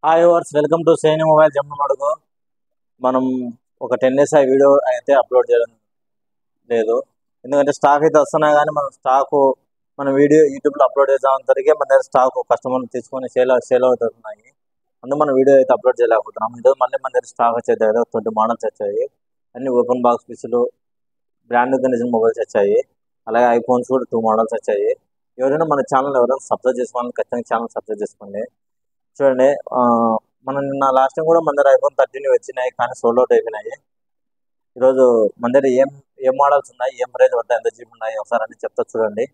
Hi వర్స్ welcome to సేని mobile Jammalamadugu. మనం ఒక 10 days ఆ వీడియో అయితే అప్లోడ్ చేయడం లేదు. ఎందుకంటే స్టాక్ అయితే వస్తున్నాయి, కానీ మన వీడియో యూట్యూబ్లో అప్లోడ్ చేద్దామని మన దగ్గర స్టాక్ కస్టమర్లు తీసుకొని సేల్ అవుతున్నాయి. అందులో మన వీడియో అయితే అప్లోడ్ చేయలేకపోతున్నాం. ఈరోజు మళ్ళీ మన దగ్గర స్టాక్ వచ్చేది కదా, 20 మోడల్స్ వచ్చాయి. అన్ని ఓపెన్ బాక్స్ పీసులు, బ్రాండ్ కండిషన్ మొబైల్స్ వచ్చాయి. అలాగే ఐఫోన్స్ కూడా 2 మోడల్స్ వచ్చాయి. మన ఛానల్ ఎవరైనా సబ్స్క్రైబ్ చేసుకోవాలని ఖచ్చితంగా ఛానల్ సబ్స్క్రైబ్ చేసుకోండి. చూడండి, మనం నిన్న లాస్ట్ టైం కూడా మన దగ్గర ఐఫోన్ 13 వచ్చినాయి, కానీ సోల్డ్ అవుట్ అయిపోయినాయి. ఈరోజు మన దగ్గర ఏం ఏం మోడల్స్ ఉన్నాయి, ఏం ప్రైస్ పడతాయి, ఎంత జీబీ ఉన్నాయి ఒకసారి అన్ని చెప్తా చూడండి.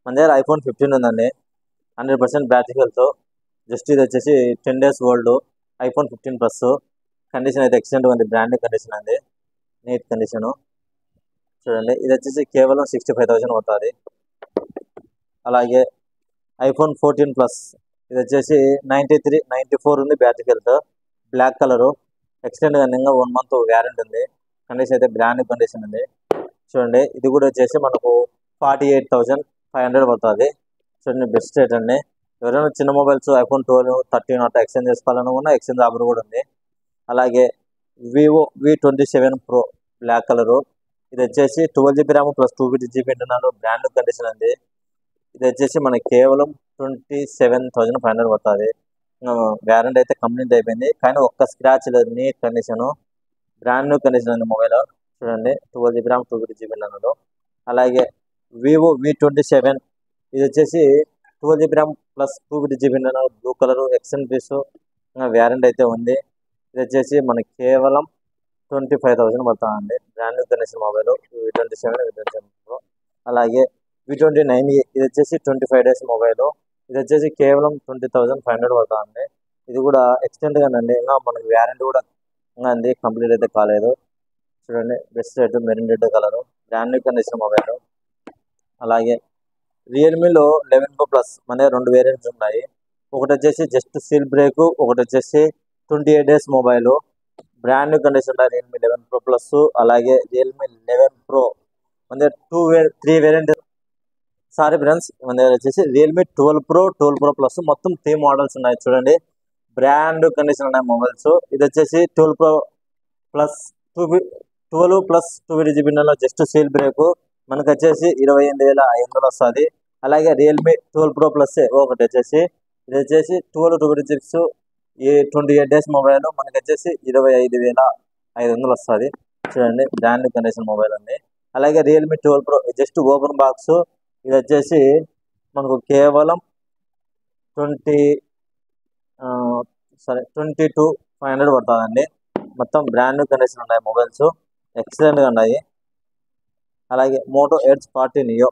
మన దగ్గర ఐఫోన్ 15 ఉందండి, 100% బ్యాటరీ హెల్త్. జస్ట్ ఇది వచ్చేసి 10 days old iPhone 15 plus. Condition అయితే ఎక్సలెంట్ ఉంది, బ్రాండ్ కండిషన్ అండి, నీట్ కండిషను. చూడండి, ఇది వచ్చేసి కేవలం 65,000 అవుతుంది. అలాగే ఐఫోన్ 14 ప్లస్, ఇది వచ్చేసి 94 ఉంది battery health, black colour. Extend ఇంకా 1 month వ్యారంటీ ఉంది. కండిషన్ అయితే బ్రాండ్ కండిషన్ ఉంది. చూడండి, ఇది కూడా వచ్చేసి మనకు 48,500 పడుతుంది. చూడండి, బెస్ట్ రేట్ అండి. ఎవరైనా చిన్న మొబైల్స్ ఐఫోన్ 12, 13 అట్లా ఎక్స్చేంజ్ చేసుకోవాలనుకున్నా ఎక్స్చేంజ్ ఆఫర్ కూడా ఉంది. అలాగే Vivo V27 Pro black colour, ఇది వచ్చేసి 12 GB RAM plus 250 GB internal, brand condition అండి. ఇది వచ్చేసి మనకి కేవలం 27,500 పడుతుంది. గ్యారంటీ అయితే కంప్లీట్ అయిపోయింది, కానీ ఒక్క స్క్రాచ్ లేదు, neat condition, brand new condition ఉంది మొబైల్. చూడండి, 12 GB ర్యామ్ 250 GB ఇంటర్నల్. అలాగే వివో V27, ఇది వచ్చేసి 12 GB RAM plus 250 GB internal, blue colour, excellent piece, warranty అయితే ఉంది. ఇది వచ్చేసి మనకి కేవలం 25,000 పడుతుందండి, brand new condition mobile V27 Pro. అలాగే V29, ఇది వచ్చేసి 25 days మొబైల్. ఇది వచ్చేసి కేవలం 20,500 పడుతుందండి. ఇది కూడా ఎక్స్టెండ్ గానండి, ఇంకా మనకి వ్యారంటీ కూడా ఇంకా అంది, కంప్లీట్ అయితే కాలేదు. చూడండి, best rate, maroon red colour, brand new condition mobile. అలాగే రియల్మీలో 11 Pro ప్లస్ మన దగ్గర 2 వేరియంట్స్ ఉన్నాయి. ఒకటి వచ్చేసి జస్ట్ సీల్ బ్రేక్, ఒకటి వచ్చేసి 28 days mobile. Brand new condition Realme 11 Pro plus. అలాగే రియల్మీ 11 Pro మన దగ్గర 3 వేరియంట్. సారీ ఫ్రెండ్స్, మన దగ్గర వచ్చేసి రియల్మీ 12 Pro, 12 Pro ప్లస్, మొత్తం 3 మోడల్స్ ఉన్నాయి. చూడండి, బ్రాండ్ కండిషన్ ఉన్నాయి మొబైల్స్. ఇది వచ్చేసి 12 Pro plus 12 plus 250 GB internal, just seal break, మనకు వచ్చేసి 28,500 వస్తుంది. అలాగే రియల్మీ 12 Pro ప్లస్ ఒకటి వచ్చేసి, ఇది వచ్చేసి 12 256 28 days మొబైల్, మనకి వచ్చేసి 25,500 వస్తుంది. చూడండి, బ్రాండ్ కండిషన్ మొబైల్ అండి. అలాగే Realme 12 Pro just open box, ఇది వచ్చేసి మనకు కేవలం 22,500 పడుతుందండి. మొత్తం బ్రాండ్ న్యూ కండిషన్ ఉన్నాయి మొబైల్స్, ఎక్సలెంట్గా ఉన్నాయి. అలాగే మోటో ఎడ్జ్ 40 నియో,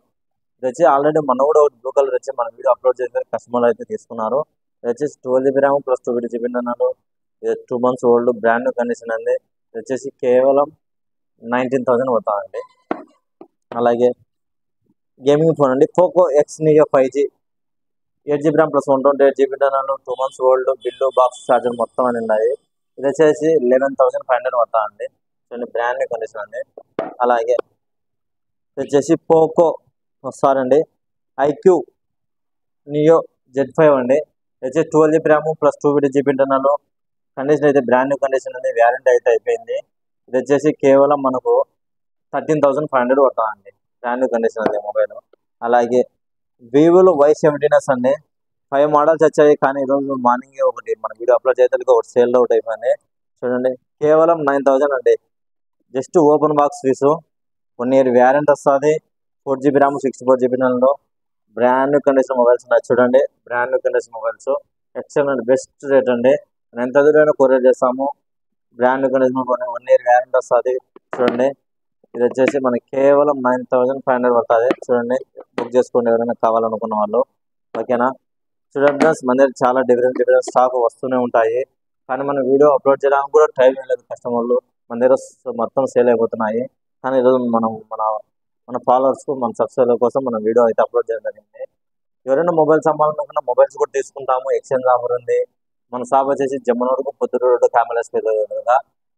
ఇది వచ్చి ఆల్రెడీ మన కూడా బ్లూ కలర్ వచ్చి మన వీడియో అప్లోడ్ చేసిన కస్టమర్లు అయితే తీసుకున్నారు. ఇది వచ్చేసి 12 GB ర్యామ్ ప్లస్ 250 GB అన్నారు. ఇది 2 months old, brand new condition అండి. ఇది వచ్చేసి కేవలం 19,000 పడుతుందండి. అలాగే గేమింగ్ ఫోన్ అండి, Poco X neo 5G, 8 GB RAM plus 128 GB internal, 2 months old, bill, box, charger మొత్తం అని ఉన్నాయి. ఇది వచ్చేసి 11,500 పడుతుందండి. చూడండి, బ్రాండ్ న్యూ కండిషన్ అండి. అలాగే ఇది వచ్చేసి పోకో అండి ఐక్యూ నియో Z5 అండి. ఇది వచ్చేసి 12 GB RAM plus 250 GB internal, condition అయితే బ్రాండ్ న్యూ కండిషన్ ఉంది, వ్యారంటీ అయితే అయిపోయింది. ఇది వచ్చేసి కేవలం మనకు 13,500 పడుతుందండి, బ్రాండ్ న్యూ కండిషన్ ఉంది మొబైల్. అలాగే వివోలో Y17s అండి, 5 మోడల్స్ వచ్చాయి, కానీ ఈరోజు మార్నింగ్ ఒకటి మన వీడియో అప్లోడ్ చేయడానికి ఒకటి సేల్ అవుట్ అయిపోయింది. చూడండి, కేవలం 9,000 అండి, జస్ట్ ఓపెన్ బాక్స్ పీసు, 1 year వ్యారంటీ వస్తుంది, 4 GB RAM 64 GB internal, brand new condition mobiles ఉన్నాయి. చూడండి, brand new condition mobiles, excellent best rate అండి. నేను ఎంత దూరైనా కొరియర్ చేస్తాము. Brand new condition 1 year warranty వస్తుంది. చూడండి, ఇది వచ్చేసి మనకి కేవలం 9,500 పడుతుంది. చూడండి, బుక్ చేసుకోండి ఎవరైనా కావాలనుకున్న వాళ్ళు, ఓకేనా. చూడండి ఫ్రెండ్స్, మన దగ్గర చాలా డిఫరెంట్ స్టాక్ వస్తూనే ఉంటాయి, కానీ మనం వీడియో అప్లోడ్ చేయడానికి కూడా టైం లేదు. కస్టమర్లు మన దగ్గర మొత్తం సేల్ అయిపోతున్నాయి, కానీ ఈరోజు మన ఫాలోవర్స్కు, మన సబ్స్క్రైబర్ కోసం మనం వీడియో అయితే అప్లోడ్ చేయడం జరిగింది. ఎవరైనా మొబైల్స్ అమ్మాలనుకున్న మొబైల్స్ కూడా తీసుకుంటాము, ఎక్స్చేంజ్ ఆఫర్ ఉంది. మన షాప్ వచ్చేసి జమ్మన్ రోడ్, పొద్దుటూరు రోడ్, కామలేస్.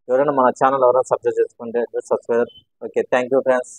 ఎవరైనా మన ఛానల్ ఎవరైనా సబ్స్క్రైబ్ చేసుకుంటే subscribe. Okay, thank you friends.